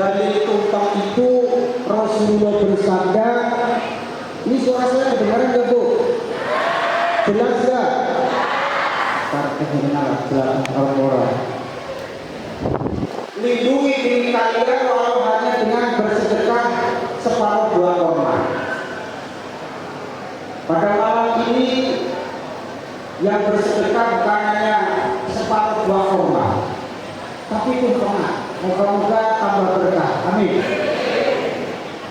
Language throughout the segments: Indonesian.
Dari tumpang itu Rasulullah bersabda, ini suara saya kedengaran nggak Bu? Jelas nggak? Jelas orang-orang. Lindungi diri kalian walau hanya dengan bersedekah separuh buah kurma. Pada malam ini yang bersedekah bukan hanya separuh buah kurma, tapi tumpangan. Moga-moga tambah berkah. Amin.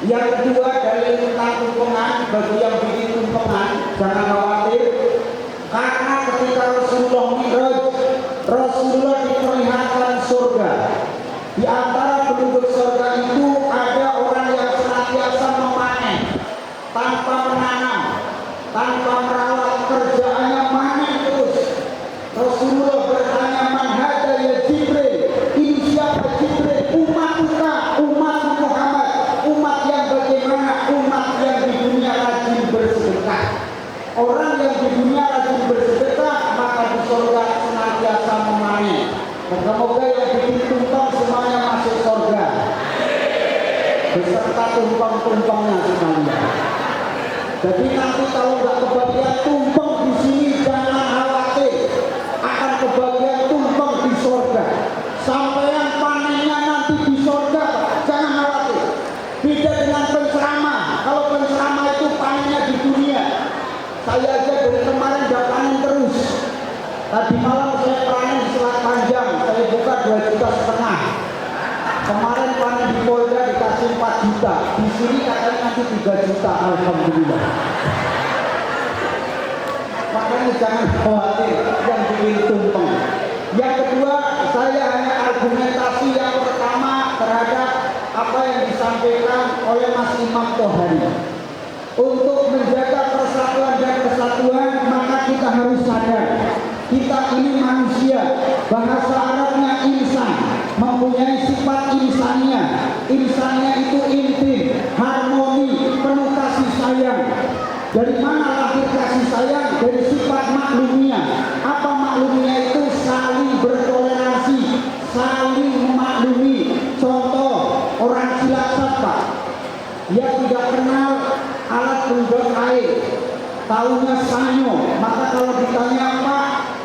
Yang kedua, dalil tentang tumpangan bagi yang bikin tumpangan jangan khawatir, karena ketika Rasulullah Mi'raj, Rasulullah diperlihatkan surga. Di antara penduduk surga itu ada orang yang senantiasa memanen tanpa menanam, tanpa merawat, kerjaannya manen terus. Rasulullah bertanya, man hada ya Jibril? Ini siapa Jibril? Umat Muhammad. Umat yang bagaimana? Umat yang di dunia rajin bersedekah. Orang yang di dunia rajin bersedekah, maka di surga senantiasa memanen. Moga-moga yang bikin tumpang semuanya masuk surga beserta tumpang-tumpangnya sekalian. Jadi nanti kalau nggak kebagian tumpang di sini, jangan khawatir, akan kebagian tumpang di surga. Sampai yang panennya nanti di surga, jangan khawatir. Beda dengan penceramah. Kalau penceramah itu panennya di dunia. Saya aja dari kemarin udah panen terus. Tadi malam saya panen di Selat Panjang, saya buka 2,5 juta. Kemarin panen di Polda dikasih 4 juta. Di sini katanya nanti 3 juta. Alhamdulillah. Makanya jangan khawatir yang bikin tumpeng. Yang kedua, saya hanya argumentasi yang pertama terhadap apa yang disampaikan oleh Mas Imam Tohari. Untuk menjaga persatuan dan kesatuan, maka kita harus sadar kita ini manusia. Bahasa Arabnya insan, mempunyai sifat insania. Insania itu intim, harmoni, penuh kasih sayang. Dari mana lahir kasih sayang? Dari sifat maklumiyah. Apa maklumiyah itu? Saling bertoleransi, saling memaklumi. Contoh, orang Cilacap Pak, dia tidak kenal alat penyedot air, tahunya sanyo. Maka kalau ditanya apa,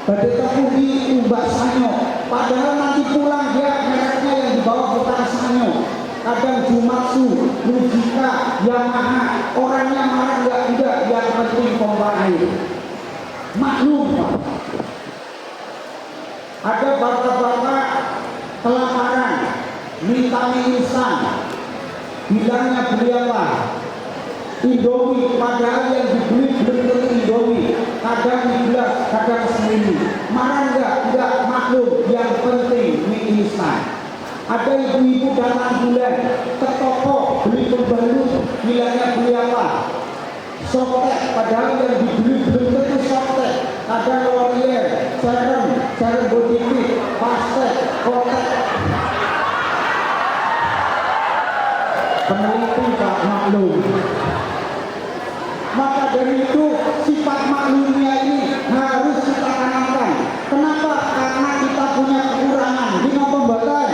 badai tepuhi umbak sanyo. Padahal nanti pulang dia mereknya yang dibawa bukan sanyo. Kadang Jumatsu, Mujika, Yamaha. Orangnya marah enggak, yang penting pompa air. Maklum Pak. Ada bapak-bapak kelaparan, minta mie instan, bilangnya belialah Indomie, padahal yang dibeli belum tentu Indomie. Kadang 12, kadang seminggu. Marah enggak, maklum. Yang penting mie instan. Ada ibu-ibu datang bulan ke toko beli pembalut, bilangnya beli apa? Softtek, padahal yang dibeli belum tentu softtek. Kadang L'Oreal, serum body fit, pastek, kotek. Peneliti Pak, maklum. Maka dari itu sifat maklumnya ini harus kita tanamkan. Kenapa? Karena kita punya kekurangan. Dina pembatan,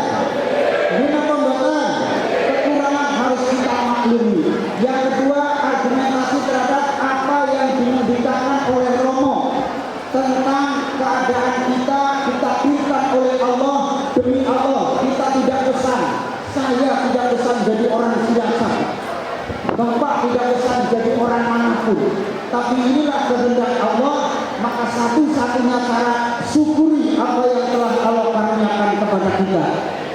kekurangan harus kita maklumi. Yang kedua, argumentasi terhadap apa yang dimerdekakan oleh Romo tentang keadaan kita berikan oleh Allah. Demi Allah, kita tidak pesan. Saya tidak pesan jadi orang Cilacap. Bapak tidak pesan jadi orang manapun. Tapi inilah kehendak Allah. Maka satu-satunya cara syukuri apa yang telah Allah karuniakan kepada kita.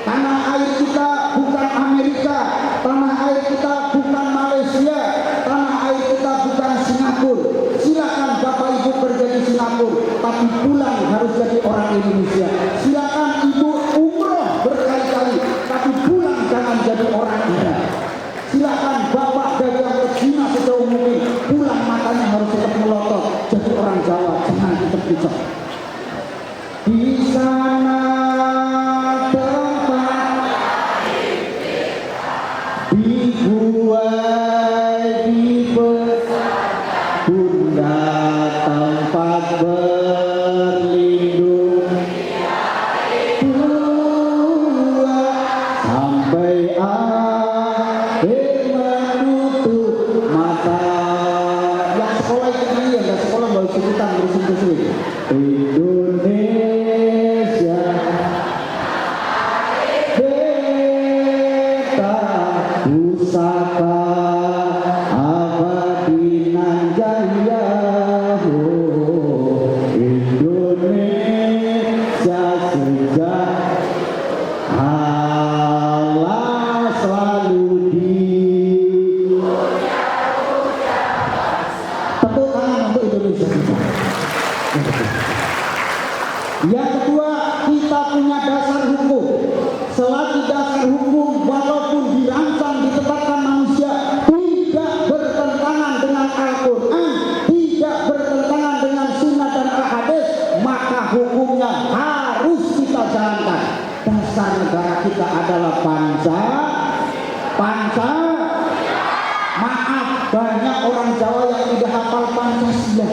Tanah air kita bukan Amerika, tanah air kita bukan Malaysia, tanah air kita bukan Singapura. Silakan Bapak Ibu kerja di Singapura, tapi pulang harus jadi orang Indonesia. Silakan Ibu umroh berkali-kali, tapi pulang jangan jadi orang Arab. Silakan Bapak dagang ke Cina sejauh mungkin, pulang matanya harus tetap melotot jadi orang Jawa, jangan tetap pucat. Di sana dibuat di bunda tempat berlindung, sampai berdasarkan hukum walaupun dirancang ditetapkan manusia tidak bertentangan dengan Al-Quran, tidak bertentangan dengan sunnah dan al-hadis, maka hukumnya harus kita jalankan. Dasar negara kita adalah maaf, banyak orang Jawa yang tidak hafal Pancasila.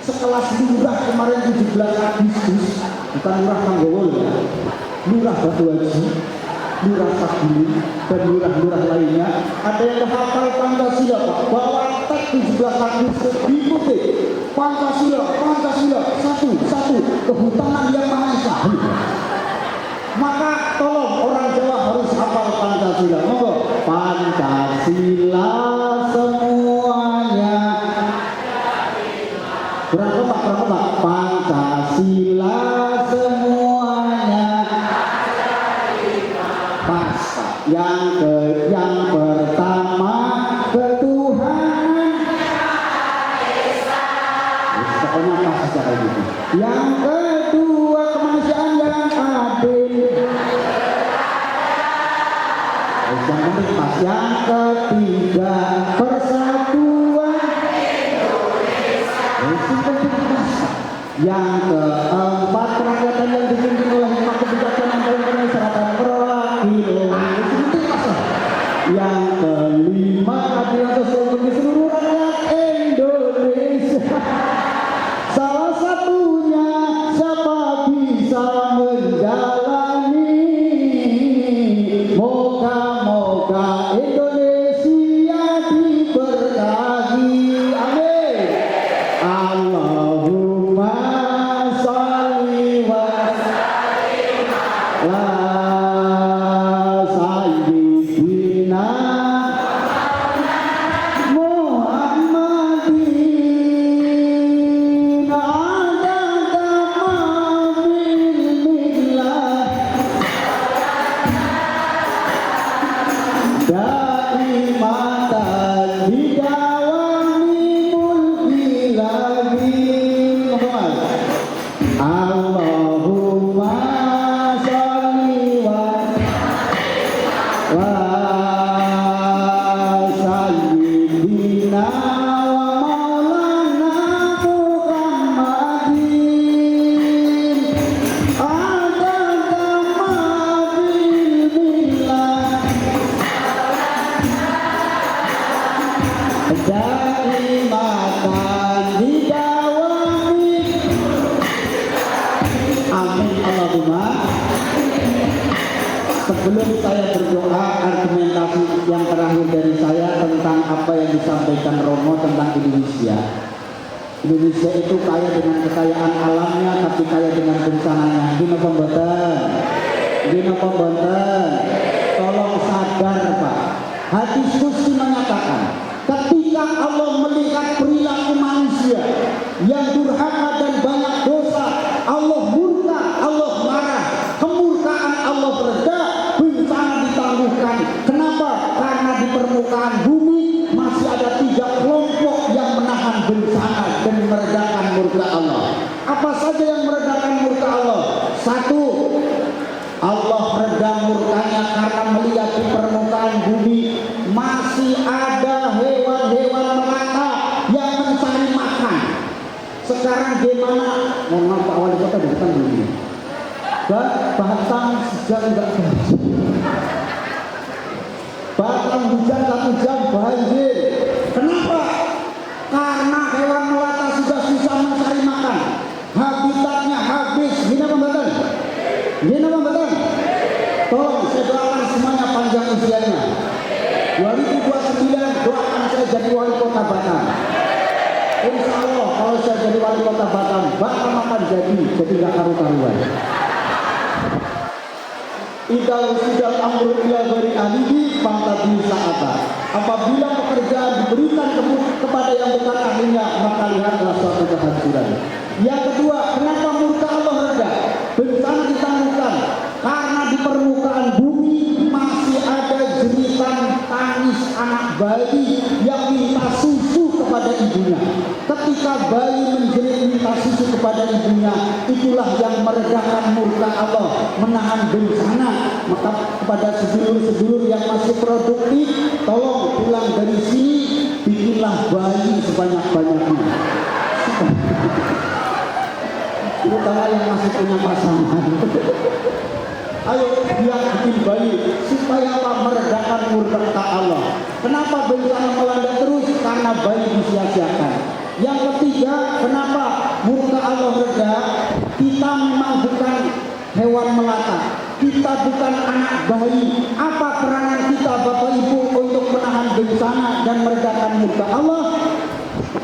Sekelas lurah kemarin 17 Agustus, bukan lurah Tanggowo ya, lurah Batu Haji, lurah Sabili, dan lurah-lurah lainnya, ada yang hafal Pancasila Pak, bawa teks 17 Agustus diikuti Pancasila, satu, kehutanan yang Maha Esa. Maka tolong orang Jawa harus hafal Pancasila. Monggo, Pancasila semuanya. Berapa Pak? Pancasila semuanya. Pas. Yang pertama ketuhanan. Pokoknya pas secara gitu. Yang kedua kemanusiaan yang adil. Yang penting pas. Yang ketiga persatuan. Yang keempat kerakyatan yang dipimpin oleh hikmah kebijaksanaan dan persyaratan perwakilan. Yang kelima keadilan sosial bagi seluruh rakyat Indonesia. Salah satunya siapa bisa menjalani. Moga-moga Indonesia diberkahi. Amin. Allahumma sholli wa sallim ala sayyidina Muhammadin adada ma fil millah daimatan bidawami mulki lagi. Allahumma sholli wa sayyidina wa maulana Muhammadin adada ma fil millah daimatan bidawami. Amin Allahumma. Sebelum saya berdoa, argumentasi yang terakhir dari saya tentang apa yang disampaikan Romo tentang Indonesia. Indonesia itu kaya dengan kekayaan alamnya, tapi kaya dengan bencananya. Gino pemboten. Tolong sadar Pak. Hadis Qudsi menyatakan, ketika Allah melihat perilaku manusia yang durhaka dan banyak dosa, Allah murka, Allah marah. Kemurkaan Allah bereda, bencana ditangguhkan. Kenapa? Karena di permukaan bumi masih ada 3 kelompok yang menahan bencana dan meredakan murka Allah. Apa saja yang meredakan murka Allah? 1, Allah redam murkanya karena melihat di permukaan bumi masih ada hewan-hewan melata yang mencari makan. Sekarang gimana? Mohon maaf Pak Wali Kota depan dulu. Batang sejak enggak banjir. Batang hujan 1 jam banjir. Kenapa? Karena hewan melata sudah susah mencari makan. Habitatnya habis. Gini pembetul. Tolong saya doakan semuanya panjang usianya. 2029 doakan saya jadi wali kota Batam. Insya Allah kalau saya jadi wali kota Batam akan jadi nggak karu-karuan. Idal sidal amru ila ghairi ahlihi fantadhi sa'ata. Apabila pekerjaan diberikan kepada yang bukan ahlinya, maka lihatlah suatu kehancuran. Yang kedua, kenapa murka Allah reda? Bencana ditangguhkan karena di permukaan bumi masih ada jeritan tangis anak bayi yang minta susu kepada ibunya. Ketika bayi menjerit meminta susu kepada ibunya, itulah yang meredakan murka Allah, menahan bencana. Maka kepada sedulur-sedulur yang masih produktif, tolong pulang dari sini, bikinlah bayi sebanyak-banyaknya. Terutama yang masih punya pasangan. Ayo biar bikin bayi supaya apa? Meredakan murka Allah. Kenapa bencana melanda terus? Karena bayi disia-siakan. Yang ketiga, kenapa murka Allah reda? Kita memang bukan hewan melata, kita bukan anak bayi. Apa peranan kita Bapak Ibu untuk menahan bencana dan meredakan murka Allah?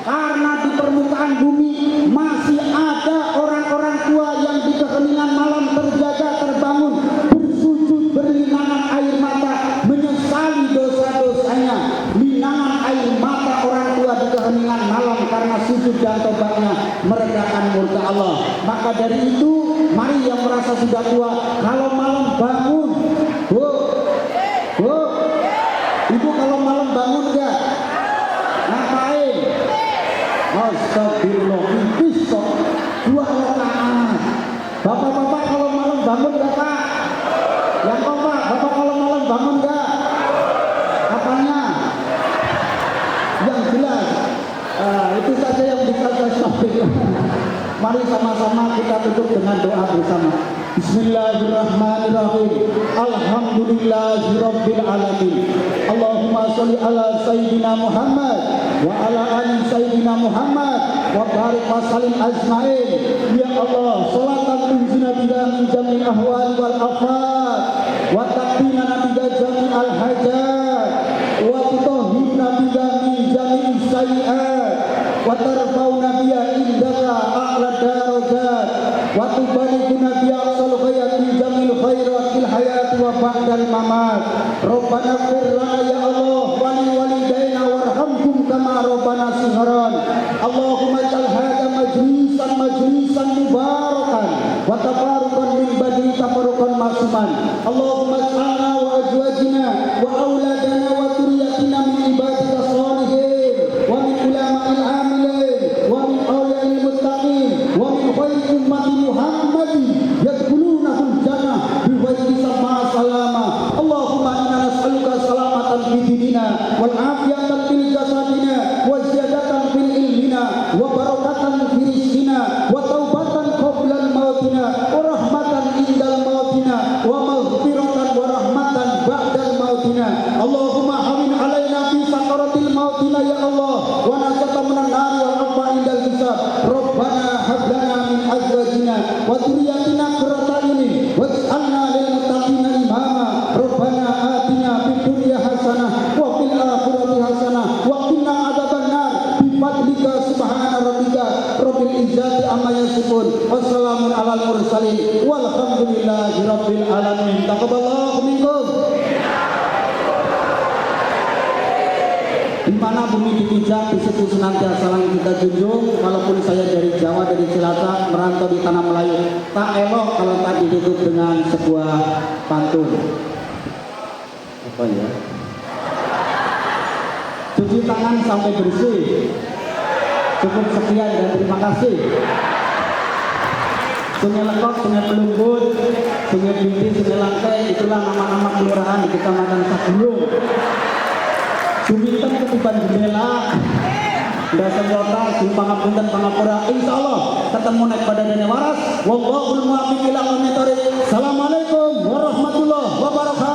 Karena di permukaan bumi masih ada orang-orang tua yang di keheningan malam terjaga terbangun, bersujud berlinangan air mata, menyesali dosa-dosanya. Linangan air mata orang tua di keheningan malam karena sujud dan tobatnya meredakan murka Allah. Maka dari itu, mari yang merasa sudah tua, kalau malam bangun, ibu kalau malam bangun enggak? Ngapain? Astagfirullah, bisa 2 rakaat. Bapak-bapak kalau malam bangun enggak Pak? Yang bapak kalau malam bangun enggak? Apanya? Yang jelas. Itu saja yang bisa saya sampaikan. Mari sama-sama kita tutup dengan doa bersama. Bismillahirrahmanirrahim. Alhamdulillahirabbil alamin. Allahumma sholli ala sayyidina Muhammad wa ala ali sayyidina Muhammad wa barik wa sallim ajmain. Ya Allah, sholatan tunjina biha min jamil ahwal wal afat wa taqdina biha jamil al hajat wa tutahhirna biha min jamil sayyi'at wa tarfa'una biha indaka a'la darajat wa tubalighuna biha aqsal ghayat min jamil khairat fil hayati wa ba'dal mamat. Rabbana ighfir lana ya Allah wa li walidayna warhamhum kama rabbana shigharan. Allahumma ij'al hadha majlisan mubarakan wa tabarukan min badri tabarukan masuman. Allahumma ij'alna wa azwajina wa auladana wa dhurriyyatina min ibadika shalihin wa min ulama'il amilin wa min awliya'il muttaqin wa min khairi ummati Muhammadin yadkhulunahul jannah bi ghairi sama salama. Allahumma inna nas'aluka salamatan fi dinina wal afiyatan fil jasadina wa ziyadatan fil ilmina wa barakatan fi rizqina wa taubatan qabla al mautina wa rahmatan indal mautina wa maghfiratan wa rahmatan ba'dal mautina. Allahumma hawin alaina fi sakaratil mautina ya Allah wa najatan minan nar wal afa indal hisab. Rabbana hab lana min azwajina wa dhurriyyatina qurrata a'yunin waj'alna lil muttaqina imama. Rabbana atina fid dunya hasanah wa fil akhirati hasanah wa qina adzabannar bi fadlika subhana rabbika rabbil izzati amma yasifun. Wassalamun alal mursalin walhamdulillahi rabbil alamin. Taqabbalallahu minkum. Di mana bumi dipijak, di situ senantiasa langit kita junjung. Walaupun saya dari Jawa, dari Cilacap, merantau di tanah Melayu, tak elok kalau tak ditutup dengan sebuah pantun. Apa ya? Cuci tangan sampai bersih. Cukup sekian dan terima kasih. Sungai Lekok, Sungai Pelumbut, Sungai Binti, Sungai Lantai, itulah nama-nama kelurahan di Kecamatan Sagulung. Suminten ketiban jendela, Dasa Jota, Simpangapunten, Pangapura. Insya Allah ketemu naik pada dene waras. Wallahul muwaffiq ila aqwamit thoriq. Assalamualaikum warahmatullahi wabarakatuh.